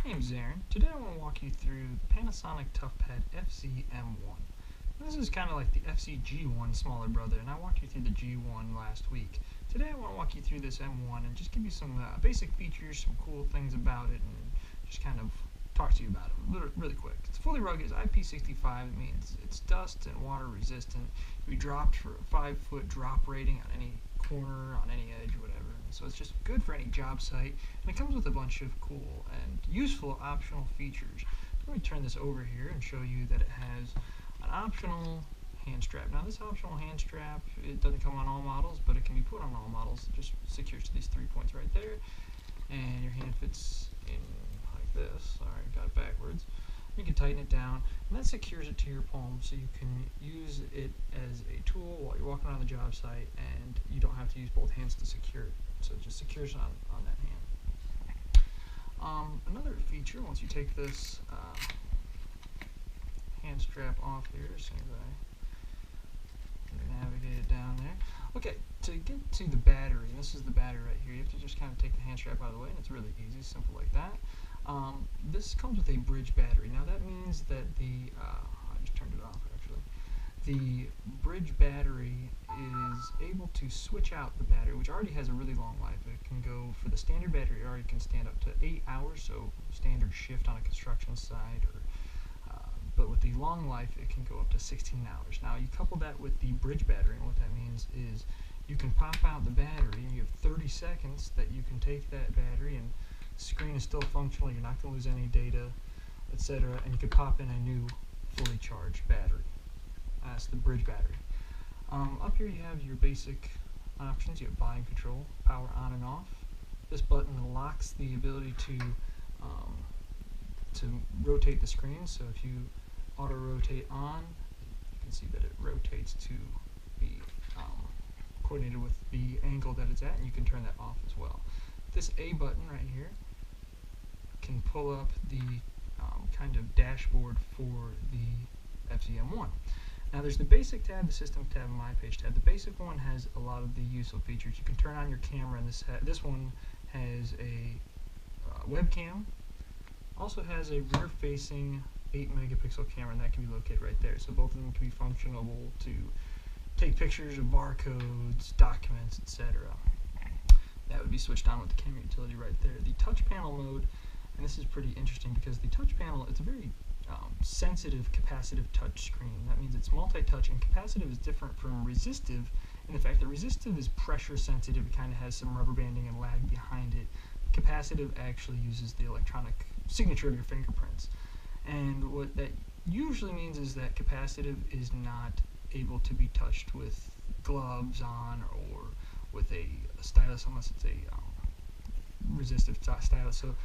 name's Aaron. Today I want to walk you through the Panasonic Toughpad FZ-M1. This is kind of like the FZ-G1 smaller brother, and I walked you through the G1 last week. Today I want to walk you through this M1 and just give you some basic features, some cool things about it, and just kind of talk to you about it really quick. It's fully rugged, it's IP65, it means it's dust and water resistant. It can be dropped for a 5-foot drop rating on any corner, on any edge, whatever. So it's just good for any job site, and it comes with a bunch of cool and useful optional features. Let me turn this over here and show you that it has an optional hand strap. Now this optional hand strap, it doesn't come on all models, but it can be put on all models. It just secures to these 3 points right there, and your hand fits in like this. Sorry, got it backwards. You can tighten it down, and that secures it to your palm, so you can use it as a tool while you're walking around the job site, and you don't have to use both hands to secure it. So it just secures on that hand. Another feature, once you take this hand strap off here, as soon as I navigate it down there. Okay, to get to the battery, this is the battery right here, you have to just kind of take the hand strap out of the way, and it's really easy, simple like that. This comes with a bridge battery. Now that means that I just turned it off actually. The bridge battery is able to switch out the battery, which already has a really long life. It can go, for the standard battery, it already can stand up to 8 hours, so standard shift on a construction site, but with the long life, it can go up to 16 hours. Now you couple that with the bridge battery, and what that means is you can pop out the battery, and you have 30 seconds that you can take that battery, and the screen is still functional, you're not going to lose any data, etc., and you can pop in a new fully charged battery. That's the bridge battery. Up here you have your basic options. You have volume control, power on and off. This button locks the ability to rotate the screen, so if you auto rotate on, you can see that it rotates to be coordinated with the angle that it's at, and you can turn that off as well. This A button right here can pull up the kind of dashboard for the FZ-M1. Now there's the basic tab, the system tab, and my page tab. The basic one has a lot of the useful features. You can turn on your camera, and this one has a webcam. Also has a rear-facing 8-megapixel camera, and that can be located right there. So both of them can be functional to take pictures of barcodes, documents, etc. That would be switched on with the camera utility right there. The touch panel mode, and this is pretty interesting because the touch panel, it's a very sensitive capacitive touch screen. That means it's multi-touch, and capacitive is different from resistive in the fact that resistive is pressure sensitive. It kind of has some rubber banding and lag behind it. Capacitive actually uses the electronic signature of your fingerprints, and what that usually means is that capacitive is not able to be touched with gloves on or with a stylus unless it's a resistive stylus. So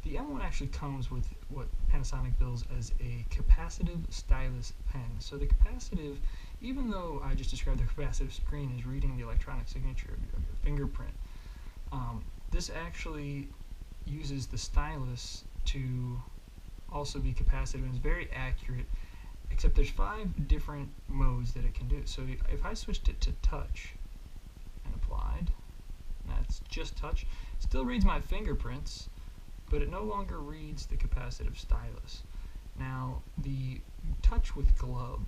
the M1 actually comes with what Panasonic bills as a capacitive stylus pen. So the capacitive, even though I just described the capacitive screen as reading the electronic signature of your fingerprint, this actually uses the stylus to also be capacitive, and is very accurate, except there's 5 different modes that it can do. So if I switched it to touch and applied, that's just touch, it still reads my fingerprints, but it no longer reads the capacitive stylus. Now, the touch with glove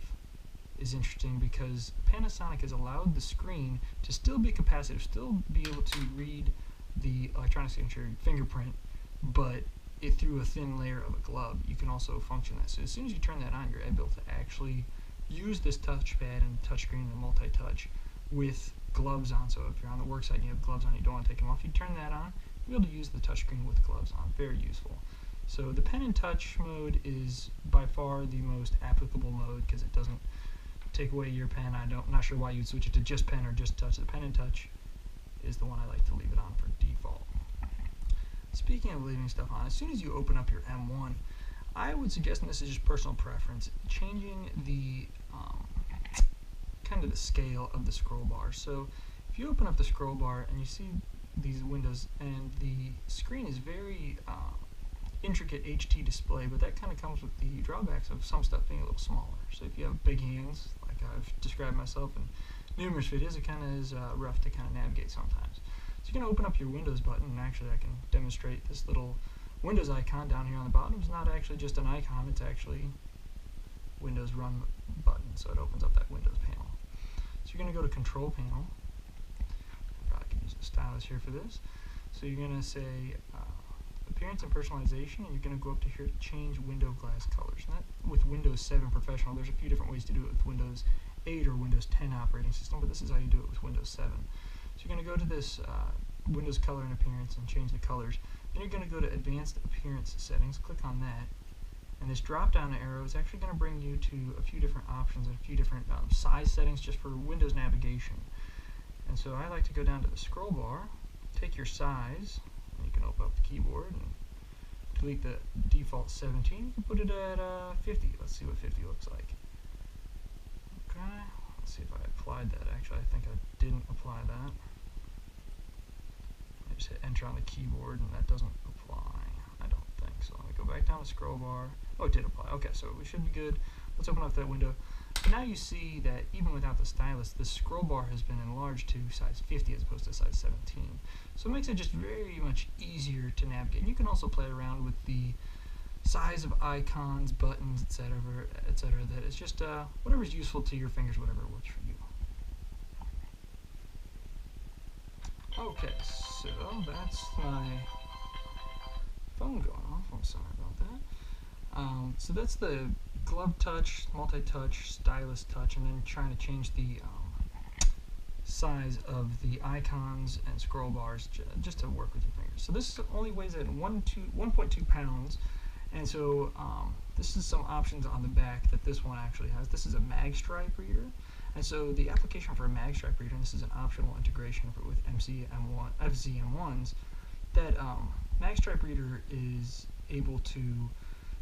is interesting because Panasonic has allowed the screen to still be capacitive, still be able to read the electronic signature fingerprint, but through a thin layer of a glove, you can also function that. So as soon as you turn that on, you're able to actually use this touchpad and touchscreen and multi-touch with gloves on. So if you're on the work site and you have gloves on, you don't want to take them off, you turn that on, you'll be able to use the touchscreen with gloves on. Very useful. So the pen and touch mode is by far the most applicable mode because it doesn't take away your pen. I'm not sure why you'd switch it to just pen or just touch. The pen and touch is the one I like to leave it on for default. Speaking of leaving stuff on, as soon as you open up your M1, I would suggest, and this is just personal preference, changing the kind of the scale of the scroll bar. So if you open up the scroll bar and you see these windows, and the screen is very intricate HT display, but that kind of comes with the drawbacks of some stuff being a little smaller. So if you have big hands, like I've described myself in numerous videos, it kind of is rough to kind of navigate sometimes. So you can open up your Windows button, and actually I can demonstrate this little Windows icon down here on the bottom is not actually just an icon, it's actually Windows Run button, so it opens up that Windows panel. So you're going to go to Control Panel. Probably can use a stylus here for this. So you're going to say Appearance and Personalization, and you're going to go up to here to change window glass colors. And that, with Windows 7 Professional, there's a few different ways to do it with Windows 8 or Windows 10 operating system, but this is how you do it with Windows 7. So you're going to go to this Windows Color and Appearance and change the colors. Then you're going to go to Advanced Appearance Settings, click on that, and this drop-down arrow is actually going to bring you to a few different options and a few different size settings just for Windows navigation. And so I like to go down to the scroll bar, take your size, and you can open up the keyboard and delete the default 17. You can put it at 50. Let's see what 50 looks like. Okay, let's see if I applied that. Actually, I think I didn't apply that. I just hit enter on the keyboard and that doesn't apply. I don't think so. Let me go back down the scroll bar. Oh, it did apply. Okay, so we should be good. Let's open up that window. But now you see that even without the stylus, the scroll bar has been enlarged to size 50 as opposed to size 17. So it makes it just very much easier to navigate. And you can also play around with the size of icons, buttons, etc., etc. That it's just whatever's useful to your fingers, whatever works for you. Okay, so that's my phone going off. I'm sorry about that. So that's the glove touch, multi-touch, stylus touch, and then trying to change the size of the icons and scroll bars just to work with your fingers. So this only weighs at 1.2 pounds, and so this is some options on the back that this one actually has. This is a mag stripe reader, and so the application for a mag stripe reader, and this is an optional integration with FZ-M1s, that mag stripe reader is able to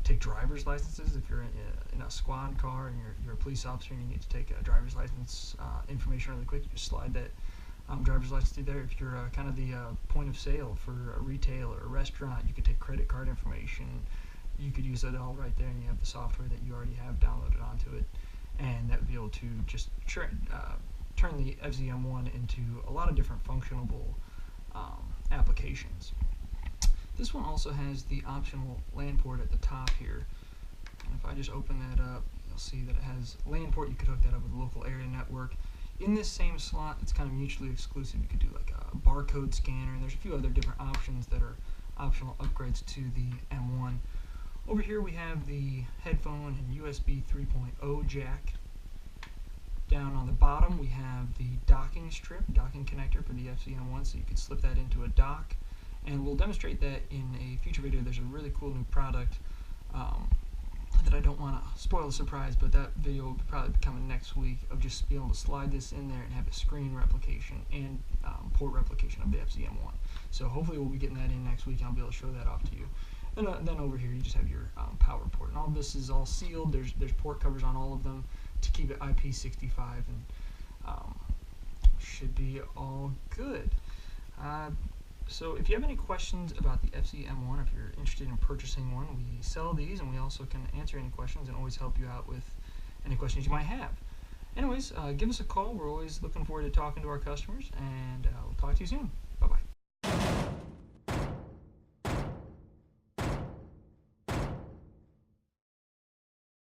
take driver's licenses. If you're in a squad car and you're a police officer and you need to take a driver's license information really quick, you just slide that driver's license through there. If you're kind of the point of sale for a retail or a restaurant, you could take credit card information. You could use it all right there, and you have the software that you already have downloaded onto it, and that would be able to just turn the FZ-M1 into a lot of different functionable applications. This one also has the optional LAN port at the top here, and if I just open that up, you'll see that it has LAN port. You could hook that up with a local area network. In this same slot, it's kind of mutually exclusive. You could do like a barcode scanner, and there's a few other different options that are optional upgrades to the M1. Over here we have the headphone and USB 3.0 jack. Down on the bottom we have the docking connector for the FZ-M1, so you could slip that into a dock. And we'll demonstrate that in a future video. There's a really cool new product that I don't want to spoil the surprise, but that video will probably be coming next week, of just being able to slide this in there and have a screen replication and port replication of the FZ-M1. So hopefully we'll be getting that in next week, and I'll be able to show that off to you. And then over here you just have your power port, and all of this is all sealed. There's port covers on all of them to keep it IP65, and should be all good. So if you have any questions about the FZ-M1, if you're interested in purchasing one, we sell these, and we also can answer any questions and always help you out with any questions you might have. Anyways, give us a call. We're always looking forward to talking to our customers, and we'll talk to you soon. Bye-bye.